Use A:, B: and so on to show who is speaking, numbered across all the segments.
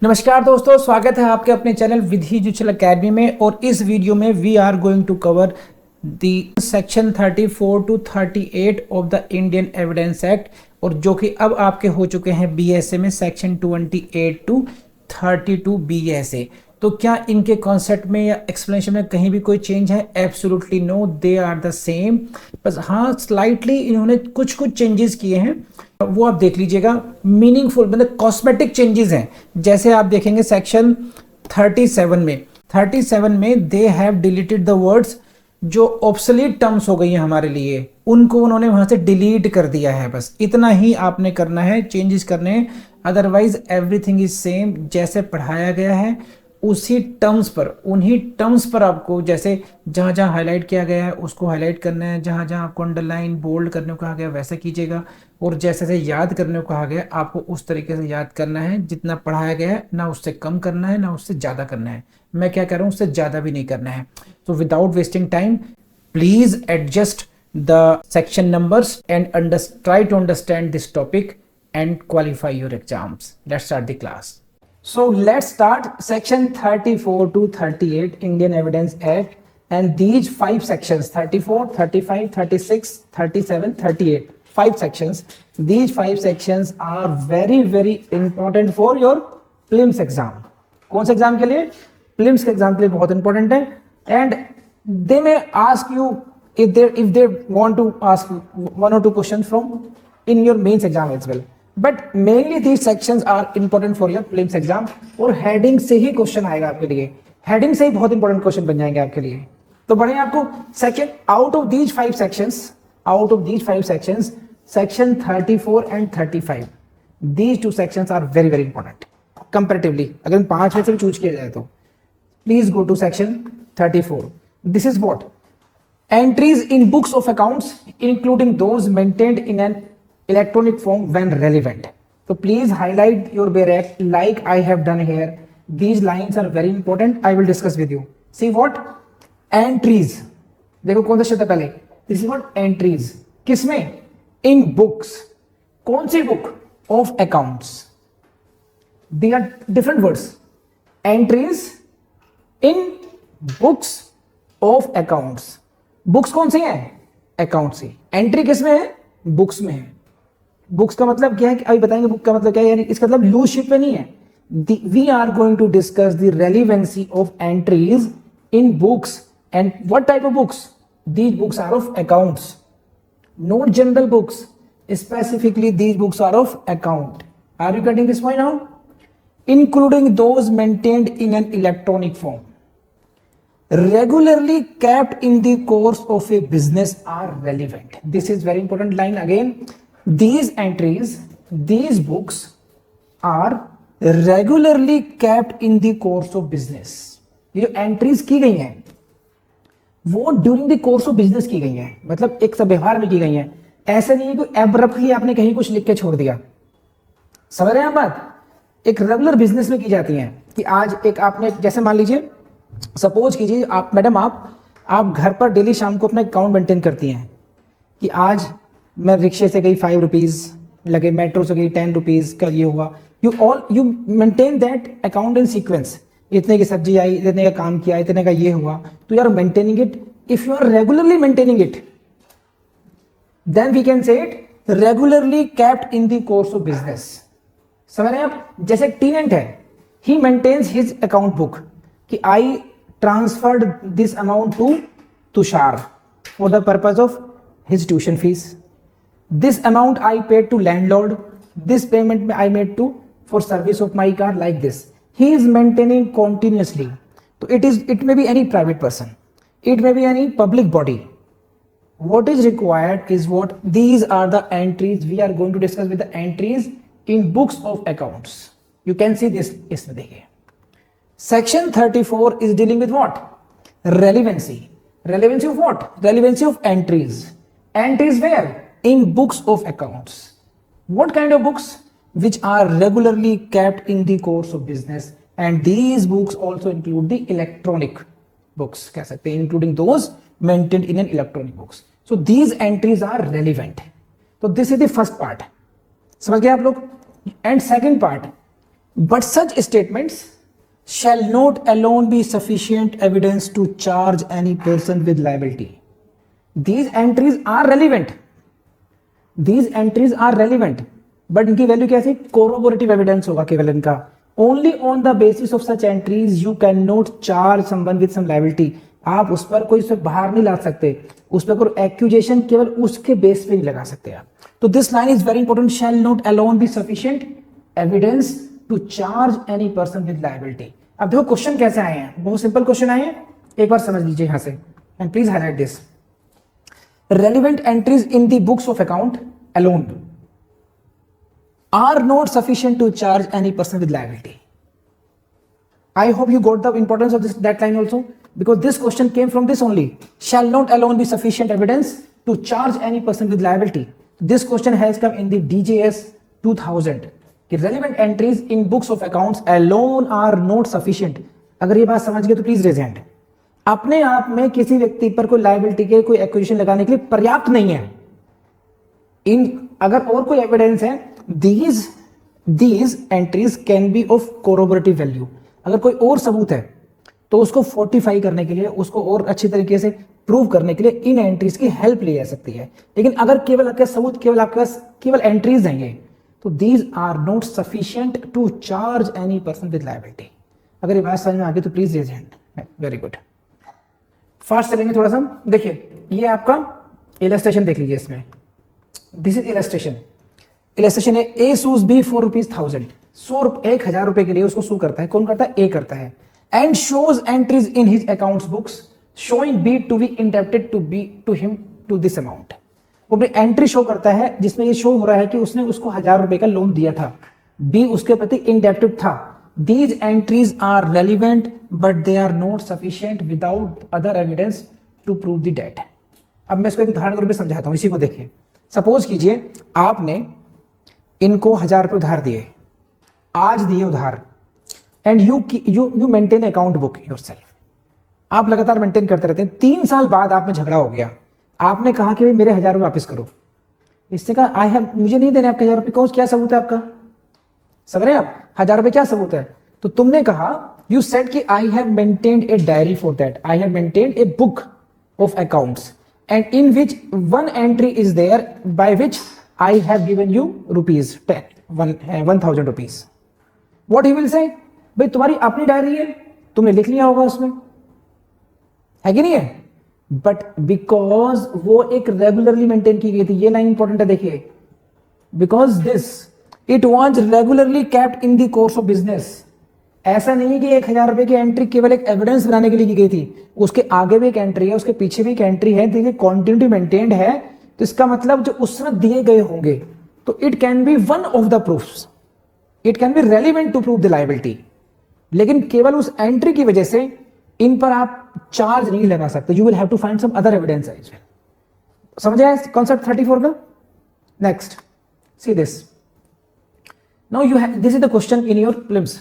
A: नमस्कार दोस्तों, स्वागत है आपके अपने चैनल विधि जुचल अकेडमी में। और इस वीडियो में we are going to cover the section 34 to 38 of the Indian evidence act, और जो कि अब आपके हो चुके हैं बीएसए में सेक्शन 28 टू 32 बीएसए। तो क्या इनके कॉन्सेप्ट में या एक्सप्लेनेशन में कहीं भी कोई चेंज है? Absolutely no, they are the same. बस हाँ, स्लाइटली इन्होंने कुछ चेंजेस किए हैं, वो आप देख लीजिएगा। मीनिंगफुल मतलब कॉस्मेटिक चेंजेस हैं। जैसे आप देखेंगे सेक्शन 37 में they have deleted the words, जो ऑब्सोलीट टर्म्स हो गई हैं हमारे लिए, उनको उन्होंने वहां से डिलीट कर दिया है। बस इतना ही आपने करना है, चेंजेस करने हैं। अदरवाइज एवरीथिंग इज सेम, जैसे पढ़ाया गया है उसी टर्म्स पर, उन्हीं टर्म्स पर आपको, जैसे जहां जहां हाईलाइट किया गया है उसको हाईलाइट करना है, जहां जहां आपको अंडरलाइन बोल्ड करने को कहा गया वैसा कीजिएगा, और जैसे जैसे याद करने को कहा गया आपको उस तरीके से याद करना है। जितना पढ़ाया गया है ना उससे कम करना है ना उससे ज़्यादा करना है। मैं क्या कह रहा हूँ, उससे ज़्यादा भी नहीं करना है। तो without wasting time please adjust the section numbers and try to understand this topic and qualify your exams. Let's start the class. So let's start section 34 to 38 Indian Evidence Act, and these 5 sections 34, 35, 36, 37, 38, 5 sections. These 5 sections are very important for your prelims exam. कौन से exam के लिए? prelims के exam के लिए बहुत important है। and they may ask you if they want to ask one or two questions from in your mains exam as well. But mainly these sections are important for your prelims exam, और heading से ही question आएगा आपके लिए। Heading से ही बहुत important question बन जाएंगे आपके लिए। तो बढ़े आपको second, out of these 5 sections, section 34 and 35, these 2 sections are very important comparatively. अगर 5 में से भी चूज किया जाए तो please go to section 34। This is what? Entries in books of accounts including those maintained in an electronic form when relevant. So please highlight your barrack like I have done here. These lines are very important. I will discuss with you. See what? Entries. देखो कौन सा शब्द है पहले? This is what? Entries. किसमें? In books. कौन सी book? Of accounts. They are different words. Entries in books of accounts. Books कौन सी है? Accounts सी. Entry किसमें है? Books में है। बुक्स का मतलब क्या है, अभी बताएंगे बुक का मतलब क्या है। यानी इसका मतलब लूज शिप में नहीं है। We are going to discuss the relevancy of entries in books, and what type of books? These books are of accounts, not general books. Specifically these books are of account. Are you getting this point now? Including those maintained in an electronic form, regularly kept in the course of a business are relevant. This is very important line again. These entries, these books are regularly kept in the course of business. ये जो entries की गई हैं वो during the course of business की गई हैं, मतलब एक व्यवहार में की गई हैं। ऐसे नहीं है कि एब्रप्टली आपने कहीं कुछ लिख के छोड़ दिया। समझ रहे हैं आप बात? एक रेगुलर बिजनेस में की जाती हैं कि आज एक आपने, जैसे मान लीजिए सपोज कीजिए आप मैडम, आप घर पर डेली शाम को अपना अकाउंट मेंटेन करती हैं कि आज मैं रिक्शे से गई 5 रुपीज लगे, मेट्रो से गई 10 रुपीज का ये हुआ। You maintain that account in sequence. इतने की सब्जी आई, इतने का काम किया, इतने का ये हुआ, तो you are maintaining it. If you are regularly maintaining it then we can say it regularly kept in the course of business. समझ रहे हैं आप? जैसे एक टेनेंट है, he maintains his account book कि I transferred this amount to Tushar for the purpose of his tuition fees. This amount I paid to landlord. This payment I made to for service of my car, like this. He is maintaining continuously. So it may be any private person. It may be any public body. What is required is what? These are the entries. We are going to discuss with the entries in books of accounts. You can see this. इसमें देखिए. Section 34 is dealing with what? Relevancy. Relevancy of what? Relevancy of entries. Entries where? In books of accounts. What kind of books? Which are regularly kept in the course of business, and these books also include the electronic books, कह सकते हैं, including those maintained in an electronic books. So these entries are relevant. So this is the first part. समझ गए आप लोग? And second part, But such statements shall not alone be sufficient evidence to charge any person with liability. These entries are relevant. These entries are relevant. But इनकी value कैसी? Corroborative evidence होगा केवल इनका. Only on the basis of such entries you cannot charge someone with some liability. आप उस पर कोई से बाहर नहीं ला सकते, उस पर कोई एक्यूजेशन केवल उसके बेस पे नहीं लगा सकते आप. तो this line is very important. Shall not alone be sufficient evidence to charge any person with liability. अब देखो क्वेश्चन कैसे आए हैं, बहुत सिंपल क्वेश्चन आए हैं, एक बार समझ लीजिए यहां से and please highlight this. Relevant entries in the books of account alone are not sufficient to charge any person with liability. I hope you got the importance of this, that line also, because this question came from this only. Shall not alone be sufficient evidence to charge any person with liability. This question has come in the DJS 2000. कि relevant entries in books of accounts alone are not sufficient. अगर ये बात समझ गए तो please raise hand. अपने आप में किसी व्यक्ति पर कोई लायबिलिटी के कोई एक्विजिशन लगाने के लिए पर्याप्त नहीं है. इन अगर और कोई एविडेंस है, these entries can be of corroborative value. अगर कोई और सबूत है तो उसको फोर्टिफाई करने के लिए, उसको और अच्छी तरीके से प्रूव करने के लिए इन एंट्रीज की हेल्प ली जा सकती है. लेकिन अगर केवल आपके सबूत, केवल आपके पास केवल एंट्रीज हैं ये, तो these are not sufficient to charge any person with liability. अगर ये बात समझ में आ गई तो please raise hand. Very good. Fast चलेंगे थोड़ा सा. देखिए ये आपका इलस्ट्रेशन देख लीजिए. इसमें दिस इज इलस्ट्रेशन. इलस्ट्रेशन है ए सूज बी ₹4,000. 1,000 रुपए के लिए उसको सू करता है. कौन करता है? ए करता है. And shows entries in his accounts books showing B to be indebted to him to this amount. वो अपनी एंट्री शो करता है जिसमें ये शो हो रहा है कि उसने उसको 1,000 रुपए का लोन दिया था. बी उसके प्रति इंडेप्टेड था. These entries are relevant but they are not sufficient without other evidence to prove the debt. अब मैं इसको एक उदाहरण के रूप में समझाता हूं. इसी को देखिए. सपोज कीजिए आपने इनको 1,000 रुपए उधार दिए, आज दिए उधार, and you maintain account book yourself. आप लगातार मेंटेन करते रहते हैं. 3 साल बाद आप में झगड़ा हो गया. आपने कहा कि भाई मेरे 1,000 रुपए वापस करो. इससे कहा आई हैव, मुझे नहीं देने आपके 1,000 रुपए. कौन, क्या सबूत है आपका? समझ रहे हैं आप? 1,000 रुपए क्या सबूत है? तो तुमने कहा, यू सेड कि I have maintained a diary for that, I have maintained a book of accounts and in which one entry is there by which I have given you ₹1,000 rupees. What he will say? भाई तुम्हारी अपनी diary है, तुमने लिख लिया होगा उसमें, है कि नहीं है? बट बिकॉज वो एक रेगुलरली मेंटेन की गई थी. ये लाइन इंपॉर्टेंट है, देखिए. Because this it was regularly kept in the course of business. ऐसा नहीं है कि 1,000 रुपए की एंट्री केवल एक एविडेंस बनाने के लिए की गई थी. उसके आगे भी एक एंट्री है, उसके पीछे भी एक एंट्री है. देखिए कॉन्टिन्यूटी मेंटेन्ड है, तो इसका मतलब जो उस समय दिए गए होंगे, तो it can be one of the proofs. It can be relevant to prove the liability. लेकिन केवल उस एंट्री की वजह से इन पर आप चार्ज नहीं लगा सकते. You will have to find some other evidence as well. समझ आया कॉन्सेप्ट 34 का? Next see this. Now you have, this is the question in your prelims.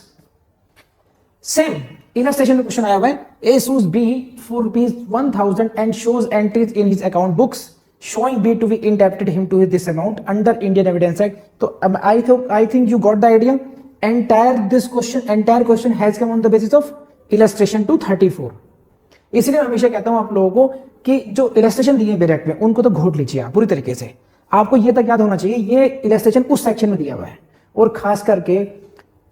A: Same illustration में क्वेश्चन आया हुआ है. A sues B ₹1,000 and shows entries in his account books showing B to be indebted him to this amount under Indian Evidence Act. So I think you got the idea. Entire question has come on the basis of illustration 234. इसलिए मैं हमेशा कहता हूं आप लोगों को कि जो इलस्ट्रेशन दिए डायरेक्ट में, उनको तो घोट लीजिए आप पूरी तरीके से. आपको ये तक याद होना चाहिए ये इलस्ट्रेशन उस सेक्शन में दिया हुआ है, और खास करके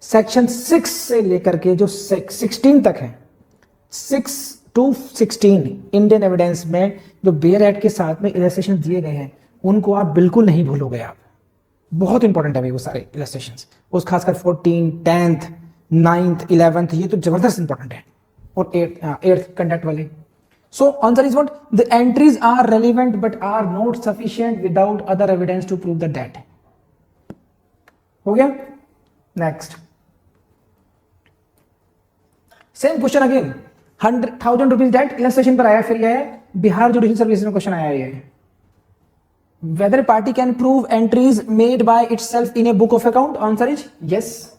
A: सेक्शन 6 से लेकर के जो 16 तक है, 6 to 16 इंडियन एविडेंस में जो बेयर एक्ट के साथ में इलस्ट्रेशन दिए गए हैं, उनको आप बिल्कुल नहीं भूलोगे. आप बहुत इंपॉर्टेंट है वो सारे इलस्ट्रेशंस. उस खासकर 14, 10th, 9th, 11th, ये तो जबरदस्त इंपॉर्टेंट है. और 8th कंडक्ट वाले. So answer is what? The entries are relevant but are not sufficient without other evidence to prove the debt. हो गया? Next same question again. 100,000 rupees debt illustration पर आया. फिर यह है बिहार जुडिशियल सर्विस में क्वेश्चन आया है. Whether party can prove entries made by itself in a book of account? Answer is yes.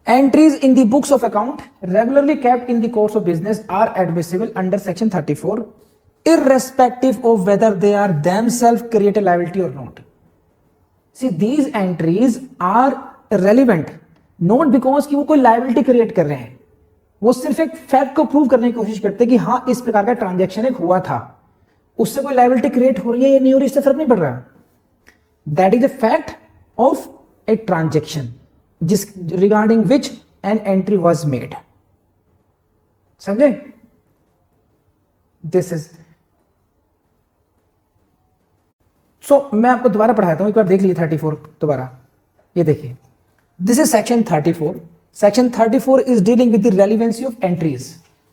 A: Entries in the books of account regularly kept in the course of business are admissible under section 34 irrespective of whether they are themselves create a liability or not. See, these entries are relevant, not because कि वो कोई liability create कर रहे हैं, वो सिर्फ एक fact को प्रूव करने की कोशिश करते हैं कि हाँ इस प्रकार का ट्रांजैक्शन एक हुआ था, उससे कोई लायबिलिटी क्रिएट हो रही है या नहीं हो रही इससे फर्क नहीं पड़ रहा। That is a fact of a transaction जिस regarding which an entry was made. समझे? दिस इज सो मैं आपको दोबारा पढ़ाता हूं, एक बार देख लीजिए 34 दोबारा। ये देखिए, this is section 34। Section 34 is dealing with the relevancy of entries.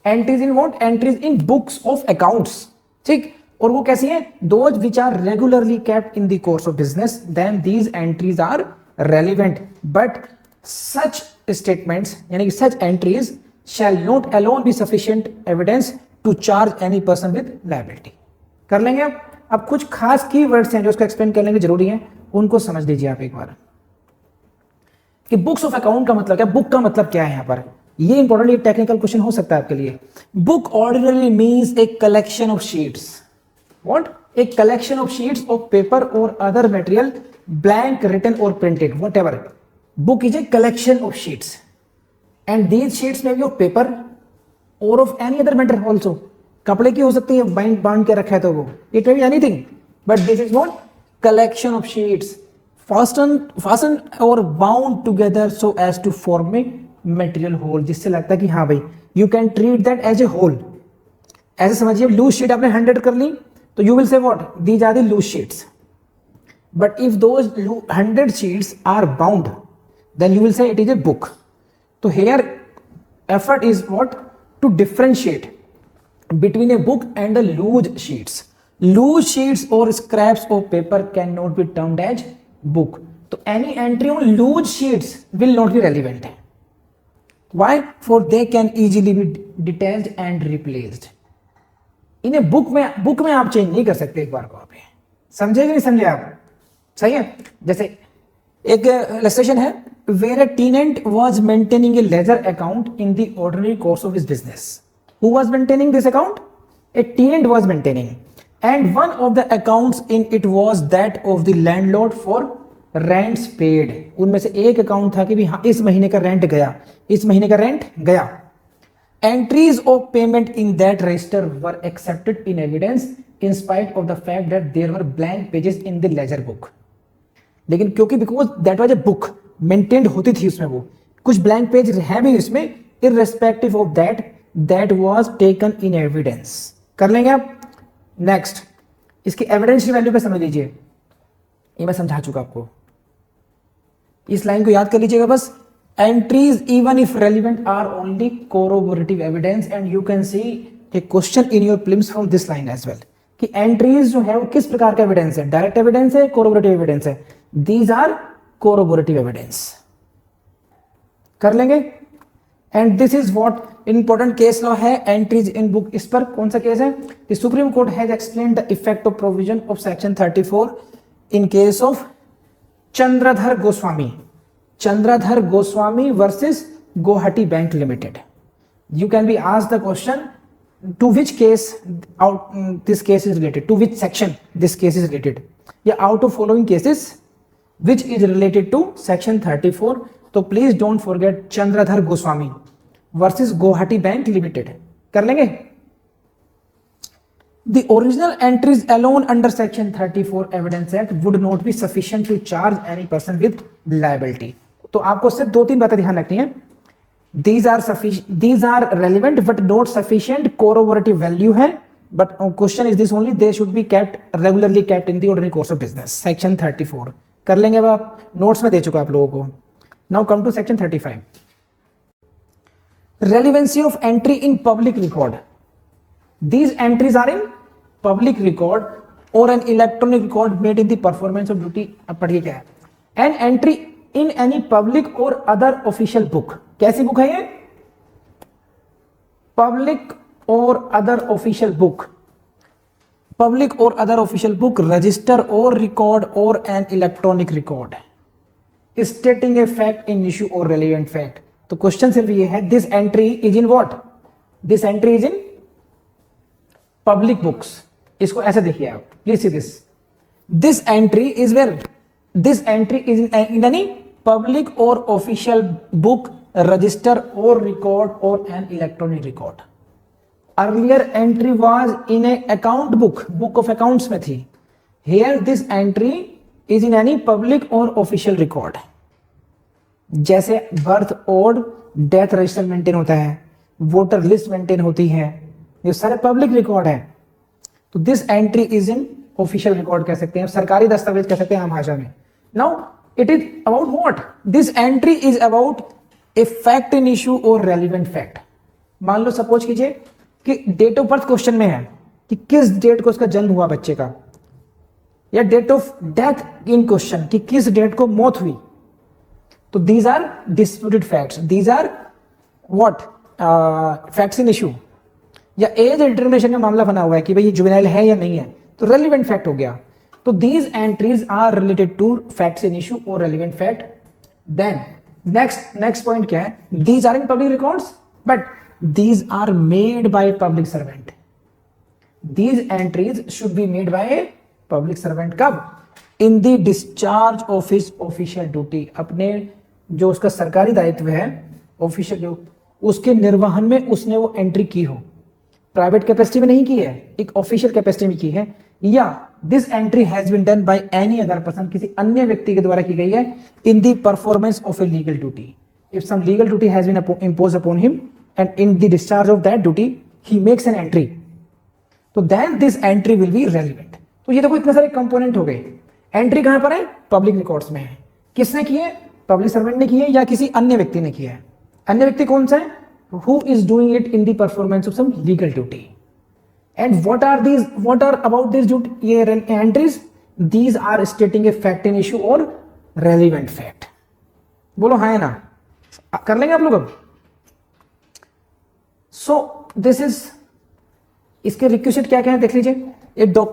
A: Entries in what? Entries in books of accounts. ठीक, और वो कैसी है? Those which are regularly kept in the course of business, then these entries are relevant, but such statements यानी कि such entries shall not alone be sufficient evidence to charge any person with liability. कर लेंगे अब कुछ खास की words हैं जो उसको एक्सप्लेन करने की जरूरी है, उनको समझ लीजिए आप एक बार कि बुक्स ऑफ अकाउंट का मतलब क्या, बुक का मतलब क्या है यहाँ पर। ये इंपॉर्टेंट टेक्निकल क्वेश्चन हो सकता है आपके लिए। Book ordinarily means a collection of sheets. What? A collection of sheets of paper और अदर मटेरियल, ब्लैंक, रिटन और printed, whatever. Book is a collection of sheets and these sheets में B of paper और of any other matter also. कपड़े की हो सकती है, बांध के रखा है तो वो, it may be anything, but this is what? Collection of sheets fastened or bound together so as to form a material whole, जिससे लगता है कि हाँ भाई you can treat that as a whole। ऐसे समझिए, लूज शीट आपने 100 कर ली तो you will say what? These are the loose sheets, but if those 100 sheets are bound then you will say it is a book। तो here effort is what? To differentiate between a book and a loose sheets। Loose sheets or scraps of paper cannot be termed as book। तो any entry on loose sheets will not be relevant। Why? For they can easily be detached and replaced। इन्हें book में आप change नहीं कर सकते एक बार को। आप समझे कि नहीं समझे आप? सही है। जैसे एक इलस्ट्रेशन है, where a tenant was maintaining a ledger account in the ordinary course of his business। Who was maintaining this account? A tenant was maintaining, and one of the accounts in it was that of the landlord for rents paid। उनमें से एक account था कि भी हाँ इस महीने का रेंट गया, इस महीने का रेंट गया। Entries of payment in that register were accepted in evidence in spite of the fact that there were blank pages in the ledger book। लेकिन क्योंकि because that was a book maintained होती थी उसमें, वो कुछ blank page है भी इसमें, irrespective of that was taken in evidence। कर लेंगे आप? नेक्स्ट, इसकी एविडेंस की वैल्यू पे समझ लीजिए, ये मैं समझा चुका आपको, इस लाइन को याद कर लीजिएगा बस। Entries even if relevant are only corroborative evidence, and you can see a question in your prelims from this line as well कि एंट्रीज जो है वो किस प्रकार का एविडेंस है, डायरेक्ट एविडेंस है, कोरोबोरेटिव एविडेंस है। These are corroborative evidence. कर लेंगे? And this is what important case law है, एंट्रीज इन बुक। इस पर कौन सा केस है? The Supreme Court has explained the effect of provision of section 34 in case of Chandradhar Goswami. Chandradhar Goswami versus Guwahati Bank Limited. You can be asked the question, to which case this case is related, to which section this case is related, या out of following cases which is related to section 34। तो please don't forget Chandradhar Goswami versus Guwahati Bank limited. कर लेंगे? The original entries alone under section 34 Evidence Act would not be sufficient to charge any person with liability। तो आपको सिर्फ 2-3 बातें ध्यान रखनी है। These are relevant but not sufficient corroborative value है, but question is this only, they should be regularly kept in the ordinary course of business। section 34 कर लेंगे अब आप, नोट्स में दे चुका आप लोगों को। Now come to section 35। Relevancy of entry in public record। These entries are in public record or an electronic record made in the performance of duty। अब पढ़िए क्या है? An entry in any public or other official book। कैसी book है ये? Public or other official book। Public or other official book, register or record or an electronic record stating a fact in issue or relevant fact। तो question सिर्फ ये है, this entry is in what? This entry is in public books. इसको ऐसे देखिए आप, please see this entry is where? This entry is in any public और official book, register और रिकॉर्ड और an electronic record. Earlier entry was in a account book, book of accounts में थी। Here this entry is in any public और official record. जैसे birth और death register maintain होता है, वोटर लिस्ट मेंटेन होती है, ये सारे पब्लिक रिकॉर्ड है। तो this entry is in official record कह सकते हैं, सरकारी दस्तावेज कह सकते हैं आम भाषा में। Now it is about what? This entry is about a fact in issue और रेलिवेंट फैक्ट। मान लो सपोज कीजिए कि डेट ऑफ बर्थ क्वेश्चन में है कि किस डेट को उसका जन्म हुआ बच्चे का, या date of death in question कि किस डेट को मौत हुई। तो these are disputed facts, these are what facts in issue. या एज डिटर्मिनेशन का मामला बना हुआ है कि भाई ये जुवेनाइल है या नहीं है, तो रेलिवेंट फैक्ट हो गया। तो these entries are related to facts in issue और relevant fact. Then next point क्या है? These are in public records but these are made by public servant. These entries should be made by public servant. कब? In the discharge of his official duty. अपने जो उसका सरकारी दायित्व है, official, उसके निर्वहन में उसने वो एंट्री की हो। प्राइवेट कैपेसिटी में नहीं की है, एक ऑफिशियल कैपेसिटी में की है, या this entry has been done by any other person, किसी अन्य व्यक्ति के द्वारा की गई है, in the performance of a legal duty. If some legal duty has been imposed upon him and in the discharge of that duty he makes an entry, तो then this entry will be relevant। तो ये देखो इतने सारे component हो गए। Entry कहां पर है? पब्लिक रिकॉर्ड्स में है। किसने की है? पब्लिक सर्वेंट ने की है या किसी अन्य व्यक्ति ने किया है। अन्य व्यक्ति कौन सा है? Who is doing it in the performance of some legal duty, and what are about these duty ये entries? These are stating a fact in issue or relevant fact। बोलो हाँ है ना? कर लेंगे आप लोग अब। So this is, इसके रिक्विजिट क्या क्या है देख लीजिए।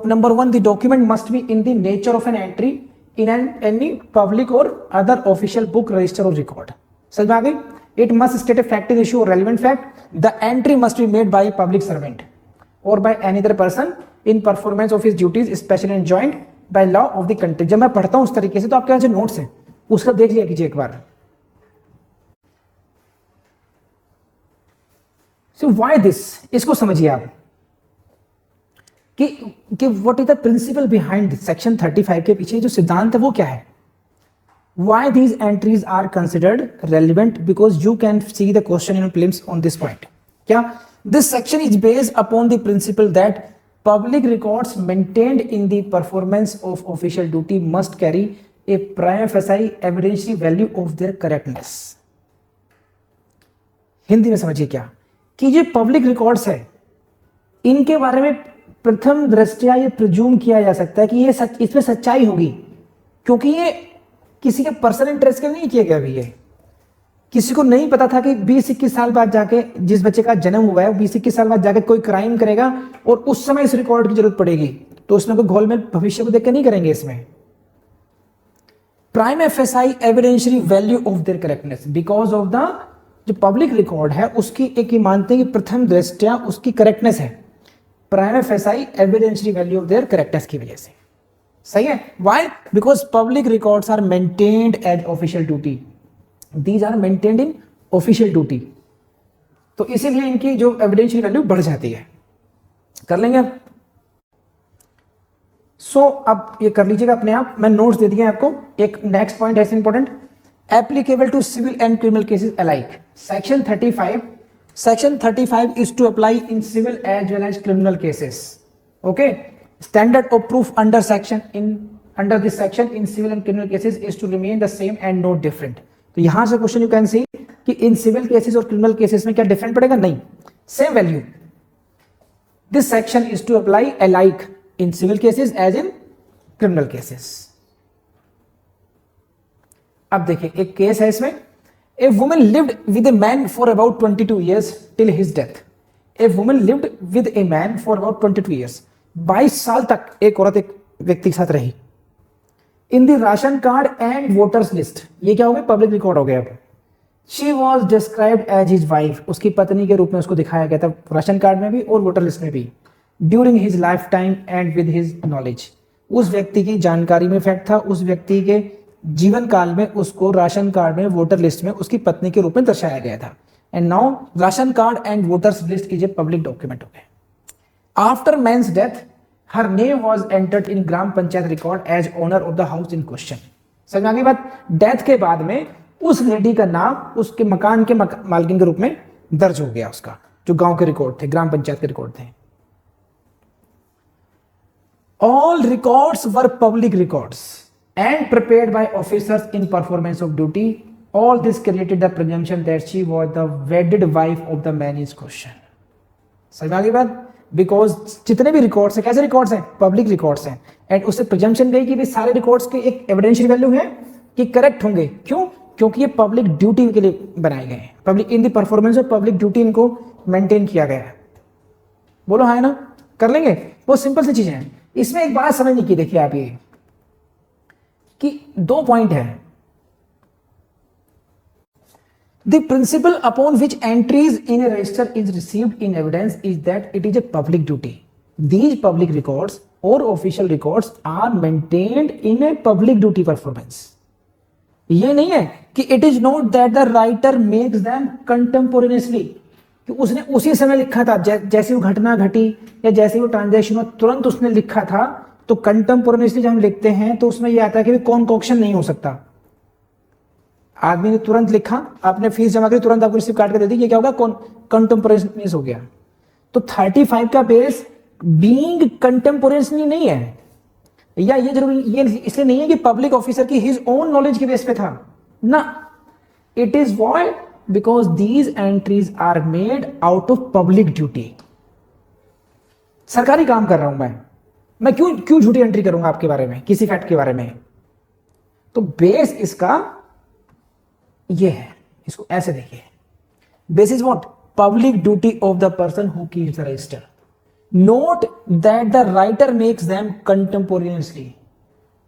A: Number 1, the document must be in the nature of an entry in any public or other official book, register or record। समझ में आ गई? It must state a fact in issue or relevant fact. The entry must be made by a public servant or by any other person in performance of his duties specially enjoined by law of the country। जब मैं पढ़ता हूं उस तरीके से तो आपके जो नोट्स हैं उसका देख लिया कीजिए एक बार। So why this? इसको समझिए आप कि what is the principle behind section 35 के पीछे जो सिद्धांत है वो क्या है। Why these entries are considered relevant? Because you can see the question in prelims on this point। क्या? This section is based upon the principle that public records maintained in the performance of official duty must carry a prima facie evidentiary value of their correctness। Hindi में समझिए क्या कि ये public records है, इनके बारे में प्रथम दृष्टया ये प्रिज्यूम किया जा सकता है कि ये इसमें सच्चाई होगी, क्योंकि ये किसी के पर्सनल इंटरेस्ट के नहीं किए गए। अभी ये किसी को नहीं पता था कि 20-21 साल बाद जाके जिस बच्चे का जन्म हुआ है 20-21 साल बाद जाके कोई क्राइम करेगा और उस समय इस रिकॉर्ड की जरूरत पड़ेगी, तो उसमें कोई घोलमेल भविष्य को देख के नहीं करेंगे। इसमें prime facie evidentiary value of their correctness, because of the जो पब्लिक रिकॉर्ड है उसकी एक ही मानते हैं कि प्रथम दृष्टया उसकी करेक्टनेस है, prima facie evidentiary value of their correctness की वजह से। सही है? Why? Because public records are maintained as official duty, these are maintained in official duty, तो इसीलिए इनकी जो एविडेंशियल वैल्यू बढ़ जाती है। कर लेंगे अब? सो अब ये कर लीजिएगा अपने आप, मैं नोट्स दे दिए आपको। एक नेक्स्ट पॉइंट है important, applicable to civil and criminal cases alike. Section 35 is to apply in civil as well as criminal cases। Okay, standard of proof under this section in civil and criminal cases is to remain the same and not different। तो यहां से question you can see कि इन civil cases और criminal cases में क्या different पड़ेगा? नहीं, same value. This section is to apply alike in civil cases as in criminal cases. अब देखिए एक केस है इसमें, a woman lived with a man for about 22 years till his death. A woman lived with a man for about 22 years, 22 साल तक एक औरत एक व्यक्ति के साथ रही। In the ration card and voters list, ये क्या हो गया? पब्लिक रिकॉर्ड हो गया। अब she was described as his wife, उसकी पत्नी के रूप में उसको दिखाया गया था राशन कार्ड में भी और वोटर लिस्ट में भी। During his life time and with his knowledge, उस व्यक्ति की जानकारी में फैक्ट था, उस व्यक्ति के जीवन काल में उसको राशन कार्ड में वोटर लिस्ट में उसकी पत्नी के रूप में दर्शाया गया था। And now ration card and voters list is a public document हो गया। After man's death her name was entered in gram panchayat record as owner of the house in question. समझ में आ गई बात? डेथ के बाद में उस लेडी का नाम उसके मकान के मालकिन के रूप में दर्ज हो गया, उसका जो गांव के रिकॉर्ड थे, ग्राम पंचायत के रिकॉर्ड थे। All records were public records and prepared by officers in performance of duty. All this created the presumption that she was the वेडेड wife of the man is question. समझ में आ गई बात? बिकॉज जितने भी रिकॉर्ड्स हैं, कैसे रिकॉर्ड्स हैं? पब्लिक रिकॉर्ड्स हैं। एंड उससे प्रिजम्पशन गई कि भी सारे रिकॉर्ड्स के एक एविडेंशियल वैल्यू है कि करेक्ट होंगे। क्यों? क्योंकि ये पब्लिक ड्यूटी के लिए बनाए गए हैं। Public in the performance of public duty इनको मेंटेन किया गया है। बोलो हाँ है ना? कर लेंगे? बहुत सिंपल सी चीजें हैं। इसमें एक बात समझने की, देखिए आप ये कि 2 पॉइंट है। The principle upon which entries in a register is received in evidence is that it is a public duty. These public records or official records are maintained in a public duty performance. ये नहीं है कि it is not that the writer makes them contemporaneously, कि उसने उसी समय लिखा था, जैसे वो घटना घटी या जैसे वो ट्रांजैक्शन हो तुरंत उसने लिखा था। तो कंटेम्पोरेनियसली जब हम लिखते हैं तो उसमें यह आता है कि कौन कॉक्शन नहीं हो सकता। आदमी ने तुरंत लिखा, आपने फीस जमा करी, तुरंत आपको रिसिप्ट काट के दे दी, ये क्या होगा? कंटेम्पोरेनियस हो गया। तो 35 का बेस बीइंग कंटेम्पोरेनियसली नहीं है, या ये जरूरी ये इसलिए नहीं है कि पब्लिक ऑफिसर की हिज ओन नॉलेज के बेस पे था ना। It is why because these entries are made out of public duty. सरकारी काम कर रहा हूं मैं क्यों झूठी एंट्री करूंगा आपके बारे में, किसी फैक्ट के बारे में? तो बेस इसका ये है, इसको ऐसे देखिए। Base is what? Public duty of the person who keeps the register. Note that the writer makes them contemporaneously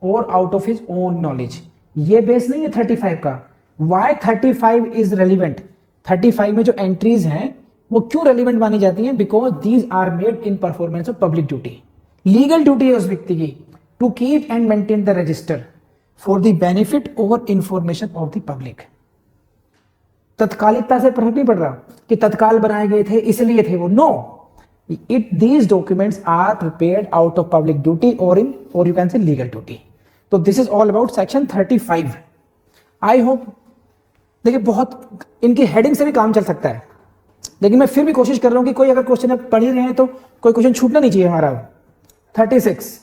A: और out of his own knowledge. ये बेस नहीं है 35 का। Y 35 is relevant? 35 में जो एंट्रीज हैं वो क्यों रेलिवेंट मानी जाती हैं? Because these are made in performance of public duty. Legal duty है उस व्यक्ति की to keep and maintain the register for the benefit और इंफॉर्मेशन ऑफ द पब्लिक। तत्कालिकता से फर्क नहीं पड़ रहा कि तत्काल बनाए गए थे इसलिए थे वो। No, it these documents are prepared out of public duty और you can say legal duty. तो this is all about section 35। I hope, देखिए बहुत इनकी हेडिंग से भी काम चल सकता है, लेकिन मैं फिर भी कोशिश कर रहा हूं कि कोई अगर क्वेश्चन आप पढ़ ही रहे हैं तो कोई क्वेश्चन छूटना नहीं चाहिए हमारा। 36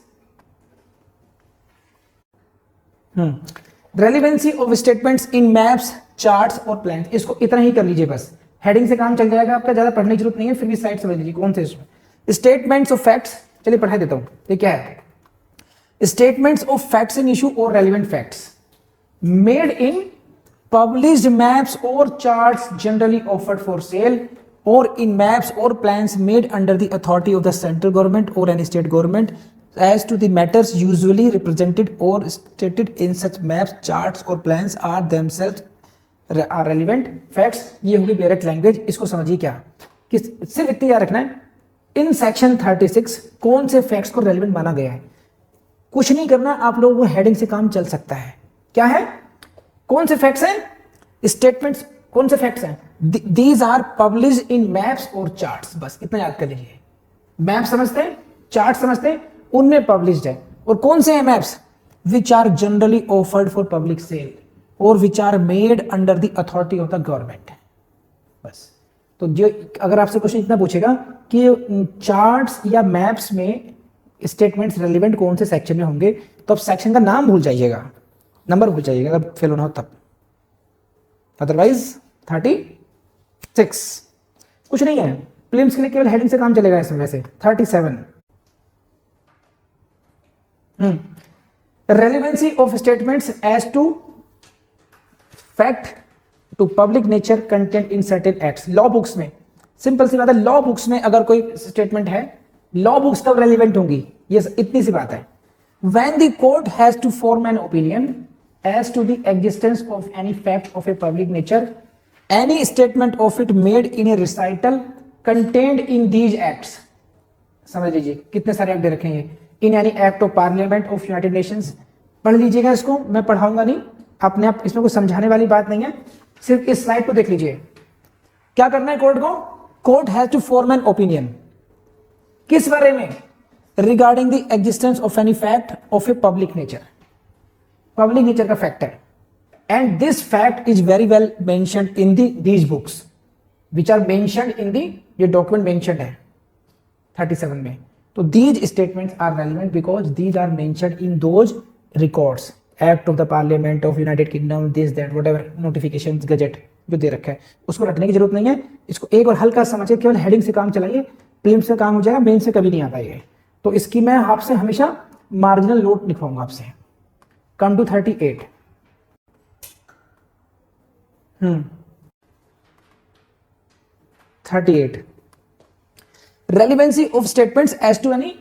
A: relevancy of statements in maps, charts और प्लान। इसको इतना ही कर लीजिए, बस हेडिंग से काम चल जाएगा आपका, ज्यादा पढ़ने की जरूरत नहीं है। फिर भी साइड समझ लीजिए कौन से इसमें स्टेटमेंट्स ऑफ फैक्ट्स। चलिए पढ़ा देता हूं, ये क्या है? Statements of facts in issue और relevant facts made in published maps or charts generally offered for sale or in maps or plans made under the authority of the central government or any state government as to the matters usually represented or stated in such maps, charts or plans are themselves are relevant facts। ये होगी direct language. इसको समझिए क्या कि सिर्फ इतना याद रखना है, इन सेक्शन 36 कौन से फैक्ट्स को रेलिवेंट माना गया है। कुछ नहीं करना, आप लोगों को हेडिंग से काम चल सकता है। क्या है? कौन से फैक्ट्स हैं? स्टेटमेंट्स कौन से फैक्ट्स हैं? These are published in maps और चार्ट्स। बस इतना याद कर लीजिए। मैप समझते हैं, चार्ट समझते हैं, उनमें पब्लिश्ड है। और कौन से हैं maps? Which are generally offered for public sale और which are made under the authority of the government. बस। तो जो अगर आपसे क्वेश्चन इतना पूछेगा कि चार्ट्स या मैप्स में स्टेटमेंट्स रेलिवेंट कौन से सेक्शन में होंगे, तो आप सेक्शन का नाम भूल जाइएगा, नंबर भूल जाइएगा अगर फेल होना हो तब। अदरवाइज 36 कुछ नहीं है, प्रीलिम्स के लिए केवल हेडिंग से काम चलेगा इसमें। वैसे 37 relevancy of statements as to fact to public nature contained in certain acts. Law books में सिंपल सी बात है, लॉ बुक्स में अगर कोई स्टेटमेंट है, लॉ बुक्स तब रेलिवेंट होंगी, ये इतनी सी बात है। When the court has to form an opinion as to the existence of any fact of a public nature, any statement of it made in a recital contained in these acts। समझ लीजिए कितने सारे act they रखे हैं। In any act of parliament of United Nations, पढ़ लीजिएगा इसको, मैं पढ़ाऊंगा नहीं, अपने आप, इसमें कोई समझाने वाली बात नहीं है, सिर्फ इस स्लाइड को देख लीजिए। क्या करना है कोर्ट को? Court has to form an opinion, किस बारे में? Regarding the existence of any fact of a public nature, public nature का फैक्ट है, and this fact is very well mentioned in these books which are mentioned in the, ये document mentioned है 37 में। तो these statements are relevant because these are mentioned in those records, Act of the Parliament of United Kingdom, this that whatever notifications, gazette जो दे रखा है, उसको रटने की जरूरत नहीं है। इसको एक और हल्का समझिए, केवल हेडिंग से काम चलाइए, प्रीलिम्स से काम हो जाएगा, मेन से कभी नहीं आता ये। तो इसकी मैं आपसे हमेशा मार्जिनल नोट लिखवाऊंगा आपसे। Come to 38। 38 relevancy of statements as to any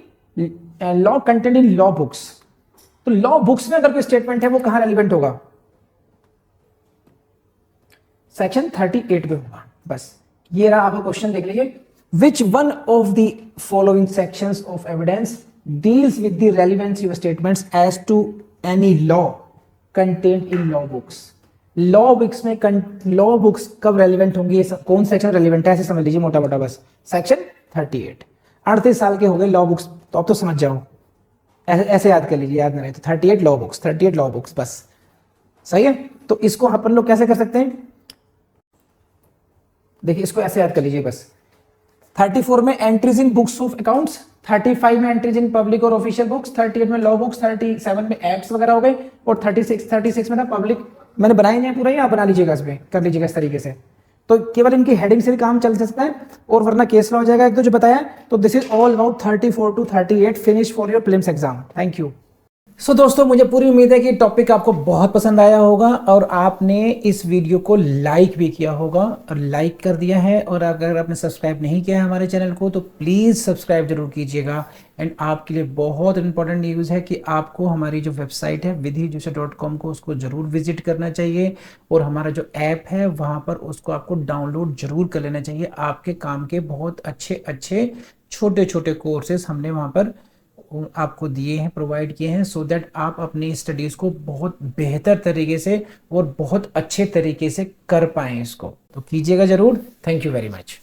A: law contained in law books. तो लॉ बुक्स में अगर कोई स्टेटमेंट है वो कहां रेलिवेंट होगा? सेक्शन 38 में होगा। बस ये रहा, आपका क्वेश्चन देख लीजिए। Which one of the following sections of evidence deals with the relevancy of statements as to any law contained in law books. Law books में लॉ बुक्स कब रेलिवेंट होंगी, कौन सेक्शन रेलिवेंट है, ऐसे समझ लीजिए मोटा मोटा बस। सेक्शन 38। 38 साल के हो गए लॉ बुक्स, तो अब तो समझ जाओ, ऐसे याद कर लीजिए, याद ना रहे तो 38 लॉ बुक्स, 38 लॉ बुक्स बस। सही है। तो इसको अपन लोग कैसे कर सकते हैं? देखिए इसको ऐसे याद कर लीजिए बस। 34 में entries in books of accounts, 35 में एंट्रीज इन पब्लिक और ऑफिशियल बुक्स, 38 में लॉ बुक्स, 37 में एक्ट्स वगैरह हो गए, और 36 में था पब्लिक। मैंने बनाई नहीं पूरा ही, आप बना लीजिएगा, इसमें कर लीजिएगा इस तरीके से। तो केवल इनकी हेडिंग से भी काम चल सकता है, और वरना केस लॉ हो जाएगा एक तो जो बताया। तो this is all about 34 to 38 finish for your prelims exam. Thank you. So दोस्तों, मुझे पूरी उम्मीद है कि टॉपिक आपको बहुत पसंद आया होगा और आपने इस वीडियो को लाइक भी किया होगा, और लाइक कर दिया है। और अगर आपने सब्सक्राइब नहीं किया है हमारे चैनल को तो प्लीज़ सब्सक्राइब जरूर कीजिएगा। एंड आपके लिए बहुत इंपॉर्टेंट न्यूज़ है कि आपको हमारी जो वेबसाइट है vidhijoseph.com को उसको ज़रूर विजिट करना चाहिए, और हमारा जो ऐप है वहाँ पर उसको आपको डाउनलोड जरूर कर लेना चाहिए। आपके काम के बहुत अच्छे अच्छे छोटे छोटे कोर्सेज हमने वहाँ पर आपको दिए हैं, प्रोवाइड किए हैं, सो दैट आप अपनी स्टडीज़ को बहुत बेहतर तरीके से और बहुत अच्छे तरीके से कर पाएँ इसको। तो कीजिएगा ज़रूर। Thank you very much.